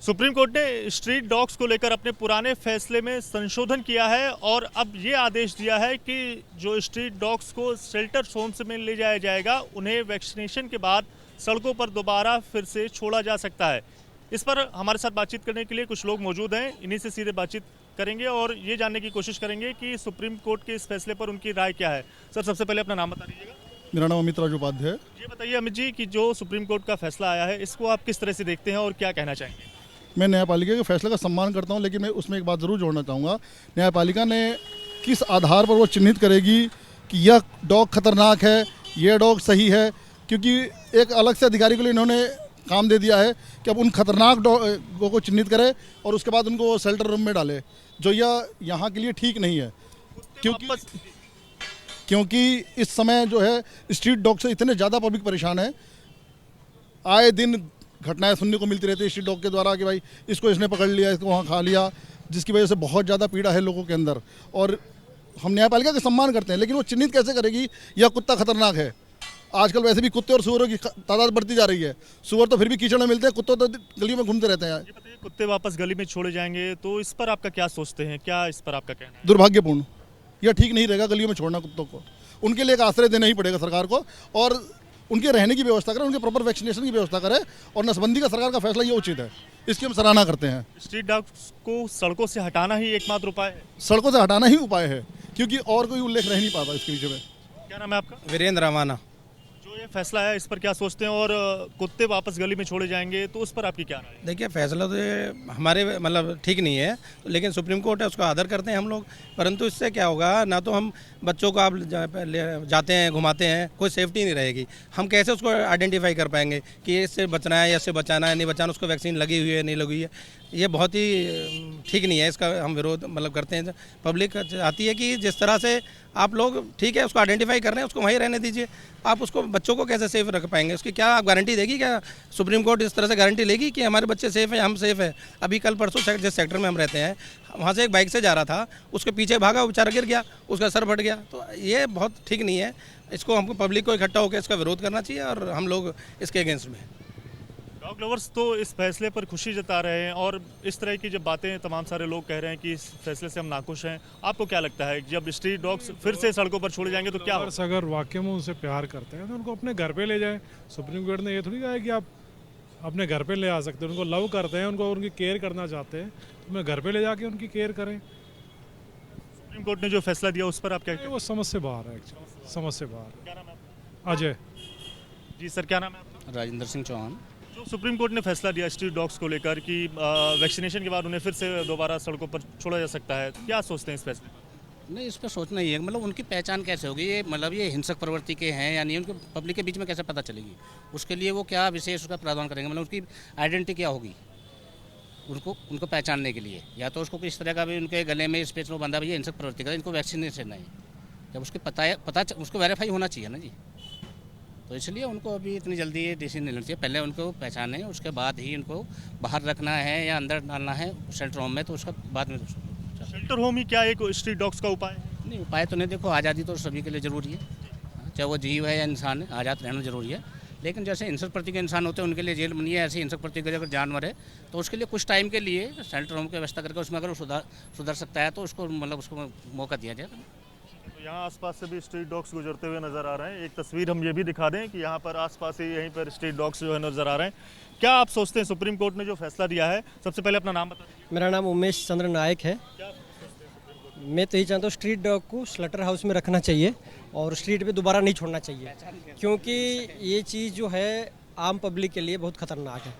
Supreme court ने street dogs को लेकर अपने पुराने फैसले में संशोधन किया है और अब ये आदेश दिया है कि जो स्ट्रीट डॉग्स को शेल्टर होम्स में ले जाया जाएगा उन्हें वैक्सीनेशन के बाद सड़कों पर दोबारा फिर से छोड़ा जा सकता है। इस पर हमारे साथ बातचीत करने के लिए कुछ लोग मौजूद हैं, इन्हीं से सीधे बातचीत करेंगे और ये जानने की कोशिश करेंगे कि सुप्रीम कोर्ट के इस फैसले पर उनकी राय क्या है। सर, सबसे पहले अपना नाम बता दीजिएगा। मेरा नाम अमित राज उपाध्याय है। ये बताइए अमित जी कि जो सुप्रीम कोर्ट का फैसला आया है इसको आप किस तरह से देखते हैं और क्या कहना चाहेंगे? मैं न्यायपालिका के फैसले का सम्मान करता हूं, लेकिन मैं उसमें एक बात ज़रूर जोड़ना चाहूँगा। न्यायपालिका ने किस आधार पर वो चिन्हित करेगी कि यह डॉग खतरनाक है, यह डॉग सही है, क्योंकि एक अलग से अधिकारी के लिए इन्होंने काम दे दिया है कि अब उन खतरनाक डॉगों को चिन्हित करे और उसके बाद उनको शेल्टर रूम में डाले, जो यह यहाँ के लिए ठीक नहीं है। क्योंकि इस समय जो है स्ट्रीट डॉग से इतने ज़्यादा पब्लिक परेशान है, आए दिन घटनाएं सुनने को मिलती रहती है स्ट्रीट डॉग के द्वारा कि भाई इसको इसने पकड़ लिया, इसको वहाँ खा लिया, जिसकी वजह से बहुत ज़्यादा पीड़ा है लोगों के अंदर। और हम न्यायपालिका का सम्मान करते हैं, लेकिन वो चिन्हित कैसे करेगी यह कुत्ता खतरनाक है। आजकल वैसे भी कुत्ते और सुअरों की तादाद बढ़ती जा रही है। सुअर तो फिर भी कीचड़ में मिलते हैं, कुत्ते तो गलियों में घूमते रहते हैं। ये बताइए, कुत्ते वापस गली में छोड़े जाएंगे तो इस पर आपका क्या सोचते हैं, क्या इस पर आपका कहना है? दुर्भाग्यपूर्ण, यह ठीक नहीं रहेगा गलियों में छोड़ना कुत्तों को। उनके लिए एक आश्रय देना ही पड़ेगा सरकार को, और उनके रहने की व्यवस्था करें, उनके प्रॉपर वैक्सीनेशन की व्यवस्था करें, और नसबंदी का सरकार का फैसला ये उचित है, इसकी हम सराहना करते हैं। स्ट्रीट डॉग्स को सड़कों से हटाना ही एकमात्र उपाय है? सड़कों से हटाना ही उपाय है, क्योंकि और कोई उल्लेख रह नहीं पाता इसके बीच में। क्या नाम है आपका? वीरेंद्र रवाना। जो ये फैसला है इस पर क्या सोचते हैं, और कुत्ते वापस गली में छोड़े जाएंगे तो उस पर आपकी क्या राय है? देखिए, फैसला तो ये हमारे मतलब ठीक नहीं है, लेकिन सुप्रीम कोर्ट है, उसका आदर करते हैं हम लोग। परंतु इससे क्या होगा, ना तो हम बच्चों को आप जाते हैं घुमाते हैं, कोई सेफ्टी नहीं रहेगी। हम कैसे उसको आइडेंटिफाई कर पाएंगे कि इससे बचना है या इससे बचाना है, नहीं बचाना, उसको वैक्सीन लगी हुई है नहीं लगी हुई है? ये बहुत ही ठीक नहीं है, इसका हम विरोध मतलब करते हैं। पब्लिक चाहती है कि जिस तरह से आप लोग ठीक है उसको आइडेंटिफाई कर रहे हैं, उसको वहीं रहने दीजिए। आप उसको बच्चों को कैसे सेफ रख पाएंगे? उसकी क्या आप गारंटी देगी? क्या सुप्रीम कोर्ट इस तरह से गारंटी लेगी कि हमारे बच्चे सेफ हैं, हम सेफ हैं? अभी कल परसों जिस सेक्टर में हम रहते हैं, वहाँ से एक बाइक से जा रहा था, उसके पीछे भागा, बेचारा गिर गया, उसका सर फट गया। तो ये बहुत ठीक नहीं है, इसको हमको पब्लिक को इकट्ठा होकर इसका विरोध करना चाहिए, और हम लोग इसके अगेंस्ट में हैं। डॉग लवर्स तो इस फैसले पर खुशी जता रहे हैं, और इस तरह की जब बातें तमाम सारे लोग कह रहे हैं कि इस फैसले से हम नाखुश हैं। आपको क्या लगता है, जब स्ट्रीट डॉग्स फिर से सड़कों पर छोड़े जाएंगे तो क्या होगा? अगर वाकई में उनसे प्यार करते हैं तो उनको अपने घर पे ले जाएं। सुप्रीम कोर्ट ने ये थोड़ी कहा है कि आप अपने घर पे ले आ सकते हैं। उनको लव करते हैं, उनको उनकी केयर करना चाहते हैं, तो अपने घर पे ले जाके उनकी केयर करें। सुप्रीम कोर्ट ने जो फैसला दिया उस पर आप क्या कहते हैं? वो समझ से बाहर है, एक्चुअली समझ से बाहर। क्या नाम है आपका? अजय जी सर, क्या नाम है आपका? राजेंद्र सिंह चौहान। जो सुप्रीम कोर्ट ने फैसला दिया स्ट्रीट डॉग्स को लेकर कि वैक्सीनेशन के बाद उन्हें फिर से दोबारा सड़कों पर छोड़ा जा सकता है, क्या सोचते हैं इस फैसले पर? नहीं, इस पर सोचना ही है, मतलब उनकी पहचान कैसे होगी? ये मतलब ये हिंसक प्रवृत्ति के हैं या नहीं, उनके पब्लिक के बीच में कैसे पता चलेगी? उसके लिए वो क्या विशेष उसका प्रावधान करेंगे? मतलब उसकी आइडेंटिटी क्या होगी उनको पहचानने के लिए? या तो उसको किस तरह का भी उनके गले में स्पेशल बंधा भी हिंसक प्रवृत्ति का, इनको वैक्सीनेशन है, जब उसके पता उसको वेरीफाई होना चाहिए ना जी। तो इसलिए उनको अभी इतनी जल्दी ये डिसीजन नहीं लेना चाहिए, पहले उनको पहचाने, उसके बाद ही उनको बाहर रखना है या अंदर डालना है शेल्टर होम में, तो उसका बाद में। शेल्टर होम ही क्या एक स्ट्रीट डॉग्स का उपाय है? नहीं, उपाय तो नहीं। देखो, आज़ादी तो सभी के लिए ज़रूरी है, चाहे वो जीव है या इंसान है, आज़ाद रहना ज़रूरी है। लेकिन जैसे हिंसक प्रति के इंसान होते हैं उनके लिए जेल बनी है, ऐसे हिंसक प्रति के अगर जानवर है तो उसके लिए कुछ टाइम के लिए शेल्टर होम की व्यवस्था करके उसमें अगर वो सुधर सकता है तो उसको मतलब उसको मौका दिया जाए। तो यहाँ आसपास से भी स्ट्रीट डॉग्स गुजरते हुए नज़र आ रहे हैं। एक तस्वीर हम ये भी दिखा दें कि यहाँ पर आसपास ही यहीं पर स्ट्रीट डॉग्स जो है नज़र आ रहे हैं। क्या आप सोचते हैं सुप्रीम कोर्ट ने जो फैसला दिया है? सबसे पहले अपना नाम बता दीजिए। मेरा नाम उमेश चंद्र नायक है। मैं तो यही चाहता हूँ स्ट्रीट डॉग को स्लटर हाउस में रखना चाहिए और स्ट्रीट पे दोबारा नहीं छोड़ना चाहिए, क्योंकि ये चीज़ जो है आम पब्लिक के लिए बहुत खतरनाक है।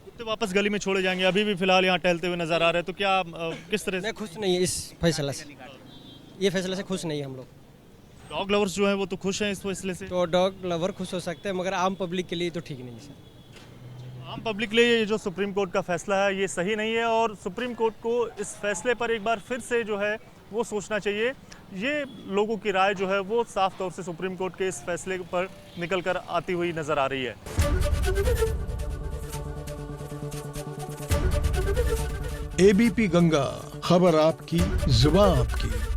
कुत्ते वापस गली में छोड़े जाएंगे, अभी भी फिलहाल यहाँ टहलते हुए नज़र आ रहे हैं, तो क्या किस तरह से? मैं खुश नहीं इस फैसला से, ये फैसले से खुश नहीं है हम लोग। डॉग लवर्स जो हैं वो तो खुश हैं इस फैसले से? तो डॉग लवर खुश हो सकते हैं, मगर आम पब्लिक के लिए तो ठीक नहीं है सर। आम पब्लिक के लिए ये जो सुप्रीम कोर्ट का फैसला है ये सही नहीं है, और सुप्रीम कोर्ट को इस फैसले पर एक बार फिर से जो है वो सोचना चाहिए। ये लोगों की राय जो है वो साफ तौर से सुप्रीम कोर्ट के इस फैसले पर निकल कर आती हुई नजर आ रही है। एबीपी गंगा, खबर आपकी, जुबान आपकी।